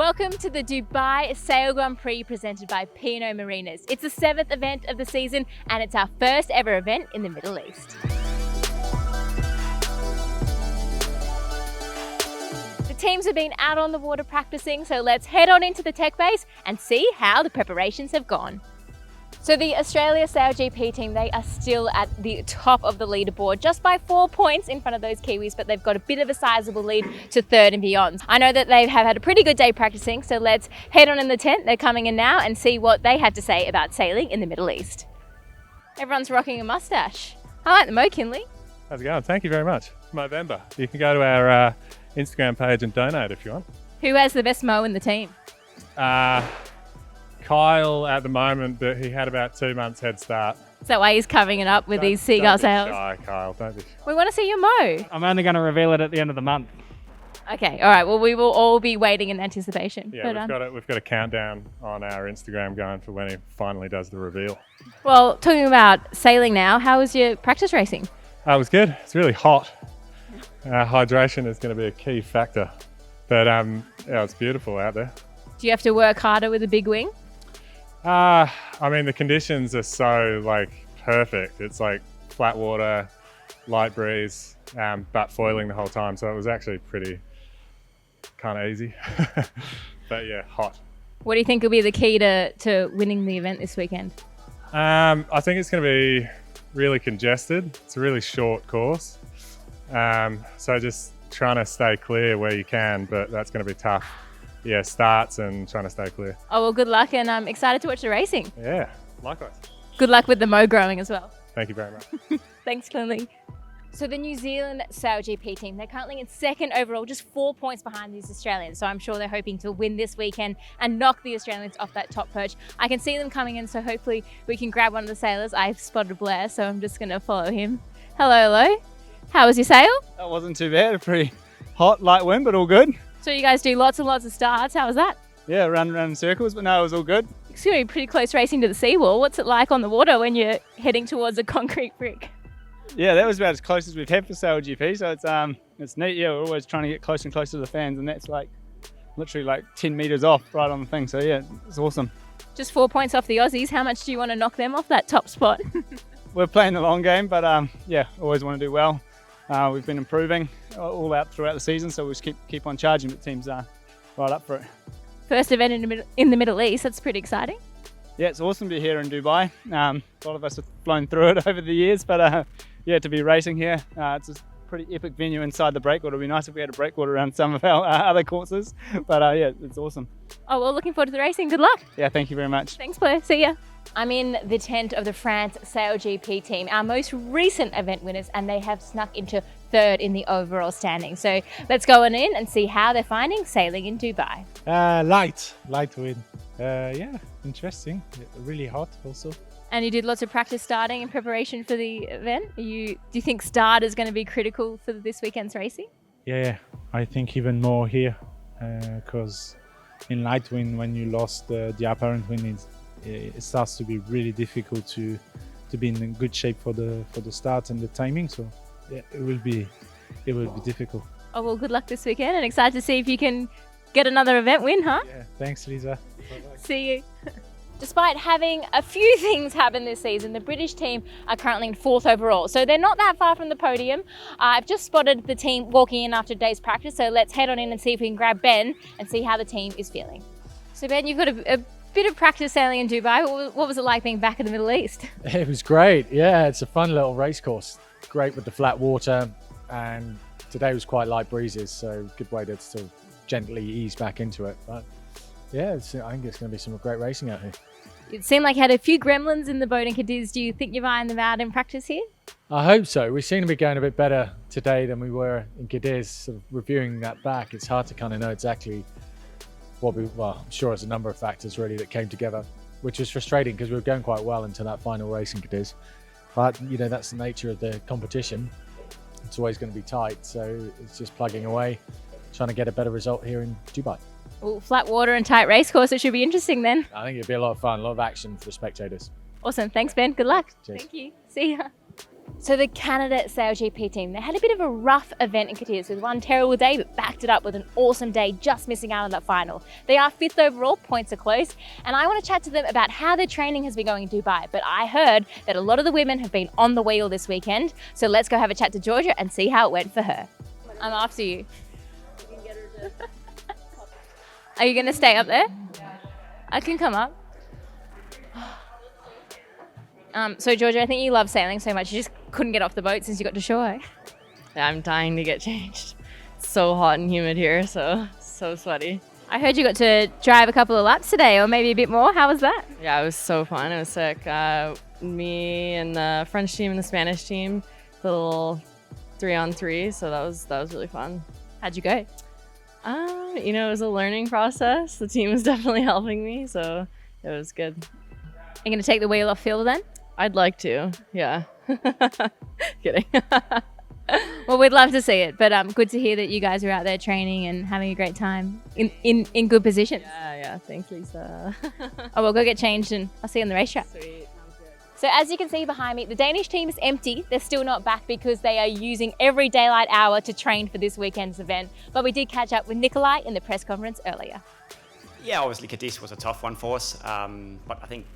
Welcome to the Dubai Sail Grand Prix presented by P&O Marinas. It's the 7th event of the season and it's our first ever event in the Middle East. The teams have been out on the water practicing, so let's head on into the tech base and see how the preparations have gone. So the Australia SailGP team, they are still at the top of the leaderboard, just by 4 points in front of those Kiwis, but they've got a bit of a sizable lead to third and beyond. I know that they have had a pretty good day practicing, so let's head on in the tent. They're coming in now and see what they had to say about sailing in the Middle East. Everyone's rocking a mustache. I like the Mo, Kinley. How's it going? Thank you very much. It's Movember. You can go to our Instagram page and donate if you want. Who has the best Mo in the team? Kyle at the moment, but he had about 2 months head start. Is that why he's covering it up with these seagull sails? Don't be shy, Kyle. Don't be shy. We want to see your Mo. I'm only going to reveal it at the end of the month. Okay, all right. Well, we will all be waiting in anticipation. Yeah, we've got a countdown on our Instagram going for when he finally does the reveal. Well, talking about sailing now, how was your practice racing? It was good. It's really hot. Hydration is going to be a key factor. But yeah, it's beautiful out there. Do you have to work harder with a big wing? I mean, the conditions are so perfect. It's like flat water, light breeze, but foiling the whole time. So it was actually pretty kind of easy, but yeah, hot. What do you think will be the key to winning the event this weekend? I think it's going to be really congested. It's a really short course. So just trying to stay clear where you can, but that's going to be tough. Yeah, starts and trying to stay clear. Oh, well, good luck, and I'm excited to watch the racing. Yeah, likewise. Good luck with the Mo growing as well. Thank you very much. Thanks, Clinley. So the New Zealand SailGP team, they're currently in second overall, just 4 points behind these Australians. So I'm sure they're hoping to win this weekend and knock the Australians off that top perch. I can see them coming in, so hopefully we can grab one of the sailors. I've spotted Blair, so I'm just going to follow him. Hello. How was your sail? That wasn't too bad. A pretty hot, light wind, but all good. So you guys do lots and lots of starts. How was that? Yeah, run around in circles, but no, it was all good. It's going to be pretty close racing to the seawall. What's it like on the water when you're heading towards a concrete brick? Yeah, that was about as close as we've had for SailGP, so it's neat. Yeah, we're always trying to get closer and closer to the fans, and that's literally 10 metres off right on the thing. So yeah, it's awesome. Just 4 points off the Aussies. How much do you want to knock them off that top spot? We're playing the long game, but yeah, always want to do well. We've been improving all out throughout the season, so we'll just keep on charging, but teams are right up for it. First event in the Middle East, that's pretty exciting. Yeah, it's awesome to be here in Dubai. A lot of us have flown through it over the years, but yeah, to be racing here, it's a pretty epic venue inside the breakwater. It would be nice if we had a breakwater around some of our other courses, but yeah, it's awesome. Oh, well, looking forward to the racing. Good luck. Yeah, thank you very much. Thanks, Blair. See ya. I'm in the tent of the France SailGP team, our most recent event winners, and they have snuck into third in the overall standing. So let's go on in and see how they're finding sailing in Dubai. Light wind. Yeah, interesting. Really hot also. And you did lots of practice starting in preparation for the event. Do you think start is going to be critical for this weekend's racing? Yeah, I think even more here, because in light wind, when you lost the apparent wind, it starts to be really difficult to be in good shape for the start and the timing. So yeah, it will be difficult. Oh, well, good luck this weekend, and excited to see if you can get another event win, huh? Yeah, thanks, Lisa. Bye-bye. See you. Despite having a few things happen this season, the British team are currently in fourth overall. So they're not that far from the podium. I've just spotted the team walking in after a day's practice. So let's head on in and see if we can grab Ben and see how the team is feeling. So Ben, you've got a bit of practice sailing in Dubai. What was it like being back in the Middle East? It was great. Yeah, it's a fun little race course. Great with the flat water, and today was quite light breezes, so good way to sort of gently ease back into it. But yeah, I think it's going to be some great racing out here. It seemed like you had a few gremlins in the boat in Cadiz. Do you think you've ironed them out in practice here? I hope so. We seem to be going a bit better today than we were in Cadiz. Sort of reviewing that back, it's hard to kind of know exactly well, I'm sure it's a number of factors really that came together, which was frustrating because we were going quite well into that final race in Cadiz. But that's the nature of the competition. It's always going to be tight, so it's just plugging away, trying to get a better result here in Dubai. Well, flat water and tight race course, it should be interesting then. I think it'd be a lot of fun, a lot of action for the spectators. Awesome. Thanks, Ben. Good luck. Cheers. Thank you. See ya. So the Canada SailGP team, they had a bit of a rough event in Cadiz with one terrible day, but backed it up with an awesome day, just missing out on that final. They are 5th overall, points are close, and I want to chat to them about how their training has been going in Dubai. But I heard that a lot of the women have been on the wheel this weekend, so let's go have a chat to Georgia and see how it went for her. I'm after you. Are you going to stay up there? I can come up. So Georgia, I think you love sailing so much, you just couldn't get off the boat since you got to shore. Yeah, I'm dying to get changed. It's so hot and humid here, so sweaty. I heard you got to drive a couple of laps today, or maybe a bit more. How was that? Yeah, it was so fun. It was sick. Me and the French team and the Spanish team, the little 3-on-3, so that was really fun. How'd you go? It was a learning process. The team was definitely helping me, so it was good. Are you going to take the wheel off field then? I'd like to, yeah. Kidding. Well, we'd love to see it, but good to hear that you guys are out there training and having a great time in good positions. Yeah. Thanks, Lisa. Oh, we'll go get changed and I'll see you on the racetrack. Sweet. Sounds good. So as you can see behind me, the Danish team is empty. They're still not back because they are using every daylight hour to train for this weekend's event. But we did catch up with Nikolai in the press conference earlier. Yeah, obviously Cadiz was a tough one for us, but I think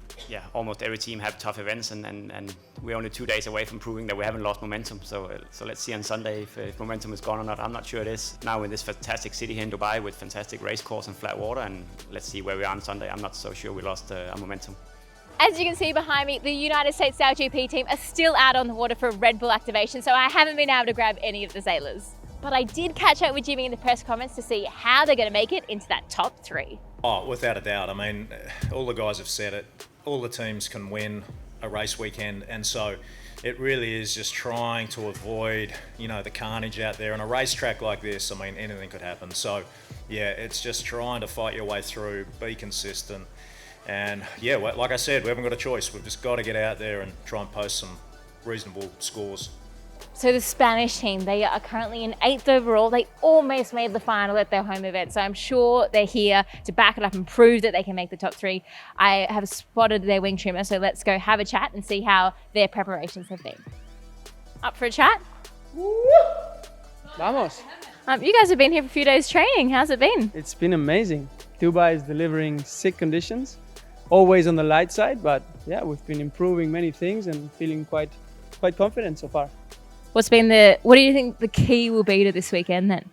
almost every team have tough events, and we're only 2 days away from proving that we haven't lost momentum. So let's see on Sunday if momentum is gone or not. I'm not sure it is. Now in this fantastic city here in Dubai with fantastic race course and flat water, and let's see where we are on Sunday. I'm not so sure we lost our momentum. As you can see behind me, the United States SailGP team are still out on the water for Red Bull activation, so I haven't been able to grab any of the sailors. But I did catch up with Jimmy in the press comments to see how they're going to make it into that top 3. Oh, without a doubt. I mean, all the guys have said it. All the teams can win a race weekend, and so it really is just trying to avoid, the carnage out there. On a racetrack like this, I mean, anything could happen. So, yeah, it's just trying to fight your way through, be consistent. And, yeah, like I said, we haven't got a choice. We've just got to get out there and try and post some reasonable scores. So the Spanish team, they are currently in 8th overall. They almost made the final at their home event. So I'm sure they're here to back it up and prove that they can make the top 3. I have spotted their wing trimmer, so let's go have a chat and see how their preparations have been. Up for a chat? Vamos. You guys have been here for a few days training. How's it been? It's been amazing. Dubai is delivering sick conditions, always on the light side, but yeah, we've been improving many things and feeling quite confident so far. What do you think the key will be to this weekend then?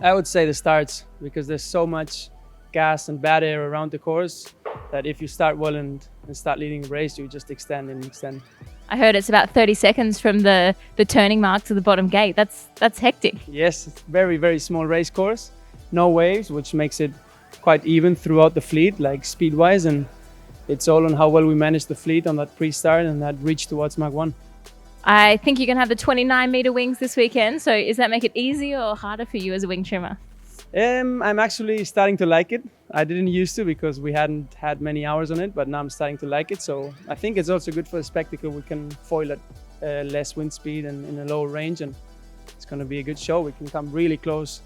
I would say the starts, because there's so much gas and bad air around the course that if you start well and start leading the race, you just extend and extend. I heard it's about 30 seconds from the turning mark to the bottom gate. That's hectic. Yes, it's very, very small race course. No waves, which makes it quite even throughout the fleet, like speed-wise, and it's all on how well we manage the fleet on that pre-start and that reach towards Mach 1. I think you're going to have the 29-meter wings this weekend. So does that make it easier or harder for you as a wing trimmer? I'm actually starting to like it. I didn't used to because we hadn't had many hours on it, but now I'm starting to like it. So I think it's also good for the spectacle. We can foil at less wind speed and in a lower range, and it's going to be a good show. We can come really close,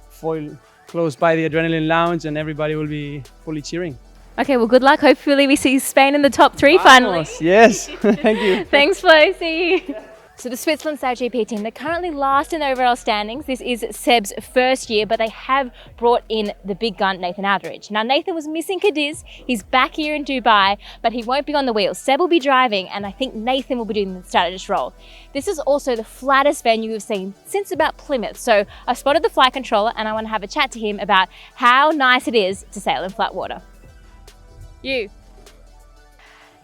foil close by the adrenaline lounge, and everybody will be fully cheering. Okay, well, good luck. Hopefully we see Spain in the top 3 finally. Yes, thank you. Thanks, Flo. See you. So the Switzerland SailGP team, they're currently last in the overall standings. This is Seb's first year, but they have brought in the big gun, Nathan Aldridge. Now, Nathan was missing Cadiz. He's back here in Dubai, but he won't be on the wheel. Seb will be driving, and I think Nathan will be doing the strategist role. This is also the flattest venue we've seen since about Plymouth. So I've spotted the flight controller, and I want to have a chat to him about how nice it is to sail in flat water. You.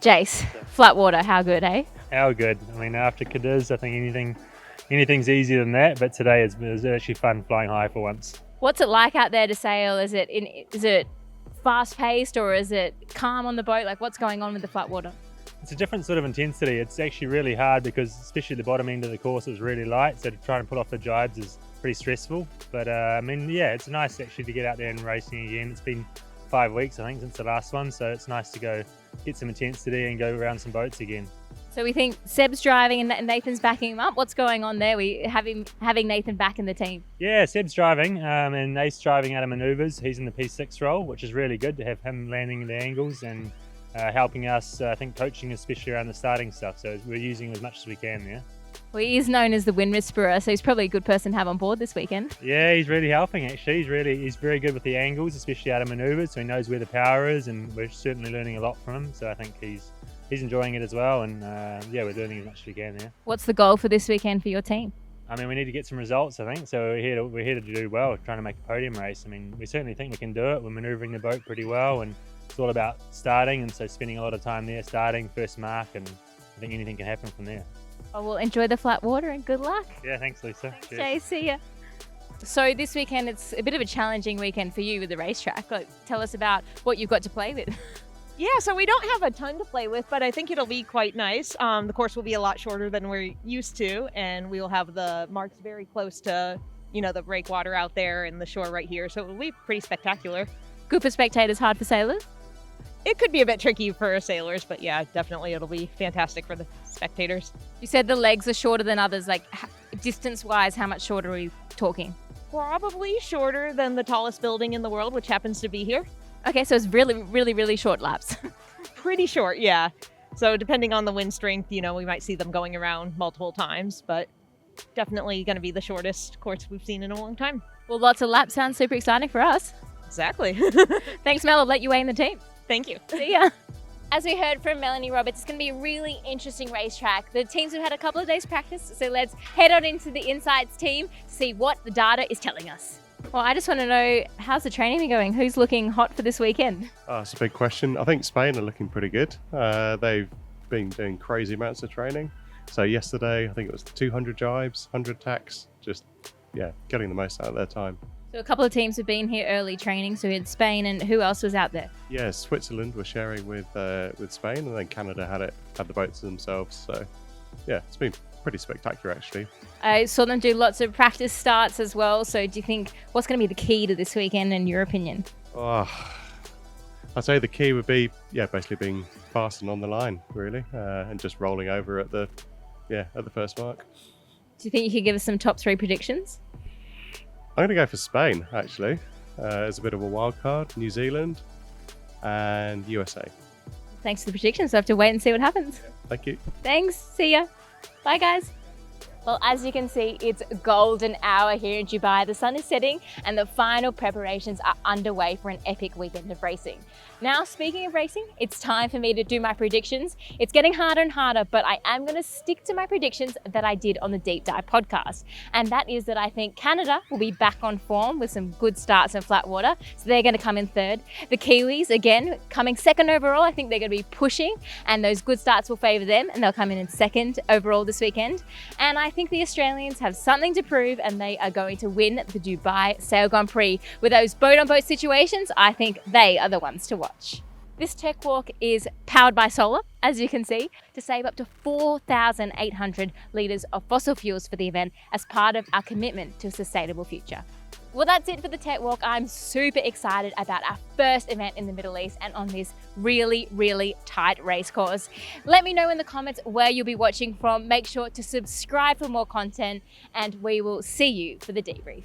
Jace, flat water, how good, eh? How good. I mean, after Cadiz, I think anything's easier than that, but today it was actually fun flying high for once. What's it like out there to sail? Is it fast-paced or is it calm on the boat? Like, what's going on with the flat water? It's a different sort of intensity. It's actually really hard because especially the bottom end of the course is really light, so to try and pull off the jibes is pretty stressful. But I mean, yeah, it's nice actually to get out there and racing again. It's been 5 weeks, I think, since the last one, so it's nice to go get some intensity and go around some boats again. So we think Seb's driving and Nathan's backing him up. What's going on there? We having Nathan back in the team. Yeah, Seb's driving and Nate's driving out of manoeuvres. He's in the P6 role, which is really good to have him landing the angles and helping us, I think, coaching especially around the starting stuff. So we're using as much as we can there. Well, he is known as the wind whisperer, so he's probably a good person to have on board this weekend. Yeah, he's really helping actually. He's very good with the angles, especially out of manoeuvres, so he knows where the power is, and we're certainly learning a lot from him. So I think he's enjoying it as well, and yeah, we're learning as much as we can there. What's the goal for this weekend for your team? I mean, we need to get some results, I think. So we're here to do well, trying to make a podium race. I mean, we certainly think we can do it. We're manoeuvring the boat pretty well, and it's all about starting, and so spending a lot of time there, starting, first mark, and I think anything can happen from there. Oh, well, enjoy the flat water and good luck. Yeah, thanks, Lisa. Thanks, Cheers. Jay. See ya. So this weekend, it's a bit of a challenging weekend for you with the racetrack. Like, tell us about what you've got to play with. Yeah, so we don't have a ton to play with, but I think it'll be quite nice. The course will be a lot shorter than we're used to, and we will have the marks very close to, the breakwater out there and the shore right here. So it'll be pretty spectacular. Good for spectators, hard for sailors? It could be a bit tricky for sailors, but yeah, definitely it'll be fantastic for the spectators. You said the legs are shorter than others. Like, distance-wise, how much shorter are we talking? Probably shorter than the tallest building in the world, which happens to be here. Okay, so it's really, really, really short laps. Pretty short, yeah. So depending on the wind strength, we might see them going around multiple times, but definitely going to be the shortest course we've seen in a long time. Well, lots of laps sounds super exciting for us. Exactly. Thanks, Mel. I'll let you weigh in the team. Thank you. See ya. As we heard from Melanie Roberts, it's going to be a really interesting racetrack. The teams have had a couple of days practice, so let's head on into the Insights team to see what the data is telling us. Well, I just want to know, how's the training been going? Who's looking hot for this weekend? Oh, it's a big question. I think Spain are looking pretty good. They've been doing crazy amounts of training. So yesterday, I think it was 200 jibes, 100 tacks, just, getting the most out of their time. So a couple of teams have been here early training. So we had Spain, and who else was out there? Yeah, Switzerland were sharing with Spain, and then Canada had the boats to themselves. So yeah, it's been pretty spectacular actually. I saw them do lots of practice starts as well. So do you think, what's going to be the key to this weekend in your opinion? Oh, I'd say the key would be basically being fast and on the line really, and just rolling over at the first mark. Do you think you could give us some top 3 predictions? I'm going to go for Spain, actually, as a bit of a wild card, New Zealand and USA. Thanks for the predictions. I have to wait and see what happens. Thank you. Thanks. See ya. Bye, guys. Well, as you can see, it's golden hour here in Dubai. The sun is setting and the final preparations are underway for an epic weekend of racing. Now, speaking of racing, it's time for me to do my predictions. It's getting harder and harder, but I am going to stick to my predictions that I did on the Deep Dive podcast. And that is that I think Canada will be back on form with some good starts in flat water. So they're going to come in third. The Kiwis, again, coming second overall. I think they're going to be pushing and those good starts will favour them and they'll come in second overall this weekend. And I think the Australians have something to prove and they are going to win the Dubai Sail Grand Prix. With those boat-on-boat situations, I think they are the ones to watch. This tech walk is powered by solar, as you can see, to save up to 4,800 litres of fossil fuels for the event as part of our commitment to a sustainable future. Well, that's it for the tech walk. I'm super excited about our first event in the Middle East and on this really, really tight race course. Let me know in the comments where you'll be watching from. Make sure to subscribe for more content and we will see you for the debrief.